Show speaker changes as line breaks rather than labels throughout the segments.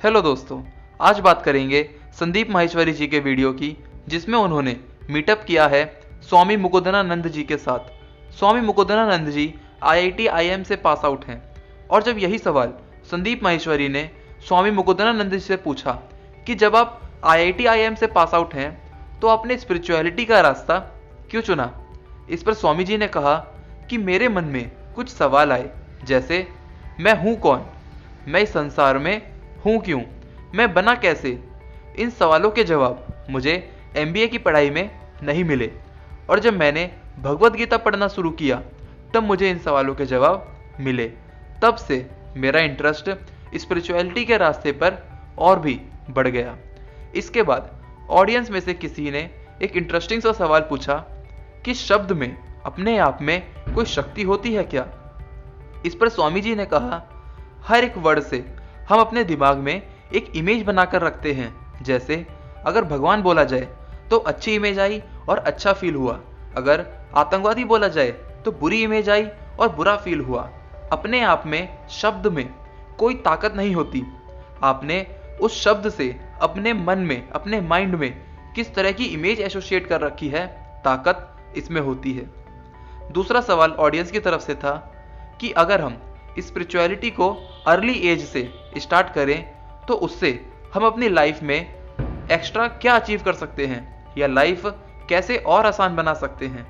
Hello दोस्तों, आज बात करेंगे संदीप माहेश्वरी जी के वीडियो की, जिसमें उन्होंने मीटअप किया है स्वामी मुकुंदनानंद जी के साथ। स्वामी मुकुंदनानंद जी IIT IIM से पास आउट हैं और जब यही सवाल संदीप माहेश्वरी ने स्वामी मुकुंदनानंद जी से पूछा कि जब आप IIT IIM से पास आउट हैं तो आपने स्पिरिचुअलिटी का रास्ता क्यों चुना। इस पर स्वामी जी ने कहा कि मेरे मन में कुछ सवाल आए, जैसे मैं हूँ कौन, मैं इस संसार में हूँ क्यों, मैं बना कैसे। इन सवालों के जवाब मुझे MBA की पढ़ाई में नहीं मिले और जब मैंने भगवत गीता पढ़ना शुरू किया तब मुझे इन सवालों के जवाब मिले। तब से मेरा इंटरेस्ट स्पिरिचुअलिटी के रास्ते पर और भी बढ़ गया। इसके बाद ऑडियंस में से किसी ने एक इंटरेस्टिंग सा सवाल पूछा कि शब्द में अपने आप में कोई शक्ति होती है क्या। इस पर स्वामी जी ने कहा, हर एक वर्ड से हम अपने दिमाग में एक इमेज बनाकर रखते हैं। जैसे अगर भगवान बोला जाए तो अच्छी इमेज आई और अच्छा फील हुआ, अगर आतंकवादी बोला जाए तो बुरी इमेज आई और बुरा फील हुआ। अपने आप में शब्द में कोई ताकत नहीं होती। आपने उस शब्द से अपने मन में, अपने माइंड में किस तरह की इमेज एसोसिएट कर रखी है, ताकत इसमें होती है। दूसरा सवाल ऑडियंस की तरफ से था कि अगर हम स्पिरिचुअलिटी को अर्ली एज से स्टार्ट करें तो उससे हम अपनी लाइफ में एक्स्ट्रा क्या अचीव कर सकते हैं या लाइफ कैसे और आसान बना सकते हैं।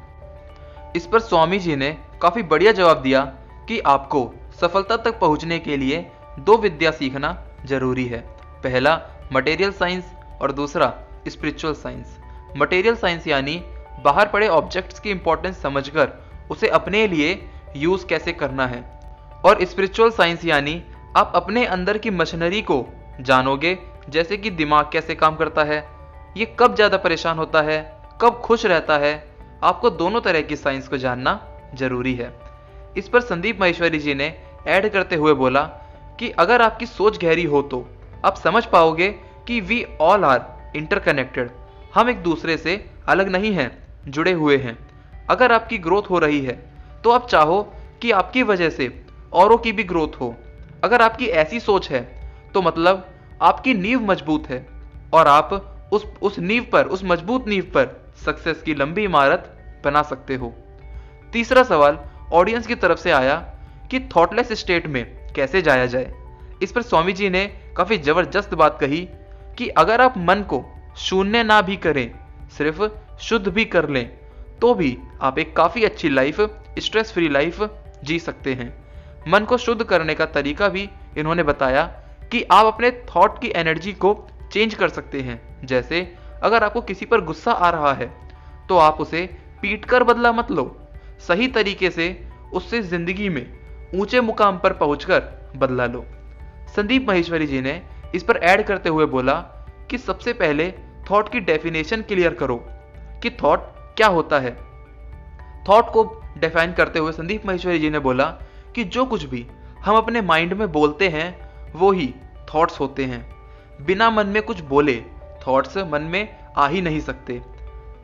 इस पर स्वामी जी ने काफ़ी बढ़िया जवाब दिया कि आपको सफलता तक पहुंचने के लिए दो विद्या सीखना जरूरी है। पहला मटेरियल साइंस और दूसरा स्पिरिचुअल साइंस। मटेरियल साइंस यानी बाहर पड़े ऑब्जेक्ट्स की इंपॉर्टेंस समझकर उसे अपने लिए यूज़ कैसे करना है, और स्पिरिचुअल साइंस यानी आप अपने अंदर की मशीनरी को जानोगे, जैसे कि दिमाग कैसे काम करता है, ये कब ज़्यादा परेशान होता है, कब खुश रहता है। आपको दोनों तरह की साइंस को जानना जरूरी है। इस पर संदीप माहेश्वरी जी ने ऐड करते हुए बोला कि अगर आपकी सोच गहरी हो तो आप समझ पाओगे कि वी ऑल आर इंटरकनेक्टेड। हम एक दूसरे से अलग नहीं हैं, जुड़े हुए हैं। अगर आपकी ग्रोथ हो रही है तो आप चाहो कि आपकी वजह से औरों की भी ग्रोथ हो। अगर आपकी ऐसी सोच है तो मतलब आपकी नींव मजबूत है और आप उस नींव पर, उस मजबूत नींव पर सक्सेस की लंबी इमारत बना सकते हो। तीसरा सवाल ऑडियंस की तरफ से आया कि थॉटलेस स्टेट में कैसे जाया जाए। इस पर स्वामी जी ने काफ़ी ज़बरदस्त बात कही कि अगर आप मन को शून्य ना भी करें, सिर्फ शुद्ध भी कर लें, तो भी आप एक काफ़ी अच्छी लाइफ, स्ट्रेस फ्री लाइफ जी सकते हैं। मन को शुद्ध करने का तरीका भी इन्होंने बताया कि आप अपने थॉट की एनर्जी को चेंज कर सकते हैं। जैसे अगर आपको किसी पर गुस्सा आ रहा है तो आप उसे पीट कर बदला मत लो, सही तरीके से उससे जिंदगी में ऊंचे मुकाम पर पहुंचकर बदला लो। संदीप माहेश्वरी जी ने इस पर ऐड करते हुए बोला कि सबसे पहले थॉट की डेफिनेशन क्लियर करो कि थॉट क्या होता है। थॉट को डिफाइन करते हुए संदीप माहेश्वरी जी ने बोला कि जो कुछ भी हम अपने माइंड में बोलते हैं वो ही थॉट्स होते हैं। बिना मन में कुछ बोले थॉट्स मन में आ ही नहीं सकते।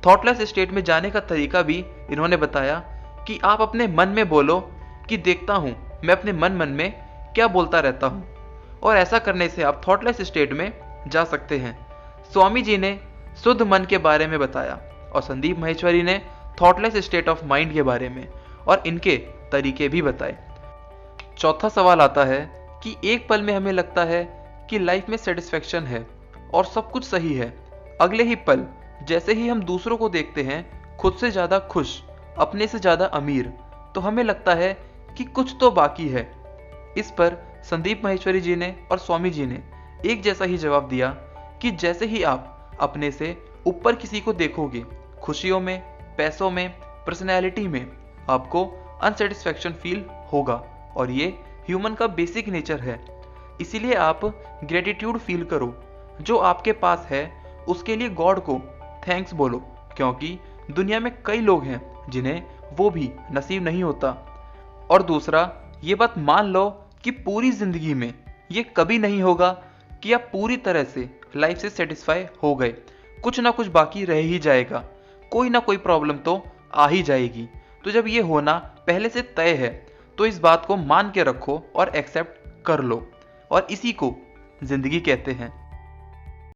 थॉटलेस स्टेट में जाने का तरीका भी इन्होंने बताया कि आप अपने मन में बोलो कि देखता हूँ मैं अपने मन में क्या बोलता रहता हूँ, और ऐसा करने से आप थॉटलेस स्टेट में जा सकते हैं। स्वामी जी ने शुद्ध मन के बारे में बताया और संदीप माहेश्वरी ने थॉटलेस स्टेट ऑफ माइंड के बारे में और इनके तरीके भी बताए। चौथा सवाल आता है कि एक पल में हमें लगता है कि लाइफ में सेटिस्फेक्शन है और सब कुछ सही है, अगले ही पल जैसे ही हम दूसरों को देखते हैं खुद से ज़्यादा खुश, अपने से ज़्यादा अमीर, तो हमें लगता है कि कुछ तो बाकी है। इस पर संदीप माहेश्वरी जी ने और स्वामी जी ने एक जैसा ही जवाब दिया कि जैसे ही आप अपने से ऊपर किसी को देखोगे, खुशियों में, पैसों में, पर्सनैलिटी में, आपको अनसेटिस्फैक्शन फील होगा, और ये ह्यूमन का बेसिक नेचर है। इसीलिए आप ग्रेटिट्यूड फील करो, जो आपके पास है उसके लिए गॉड को थैंक्स बोलो, क्योंकि दुनिया में कई लोग हैं जिन्हें वो भी नसीब नहीं होता। और दूसरा, ये बात मान लो कि पूरी जिंदगी में ये कभी नहीं होगा कि आप पूरी तरह से लाइफ से सेटिस्फाई हो गए। कुछ ना कुछ बाकी रह ही जाएगा, कोई ना कोई प्रॉब्लम तो आ ही जाएगी। तो जब ये होना पहले से तय है तो इस बात को मान के रखो और एक्सेप्ट कर लो, और इसी को जिंदगी कहते हैं।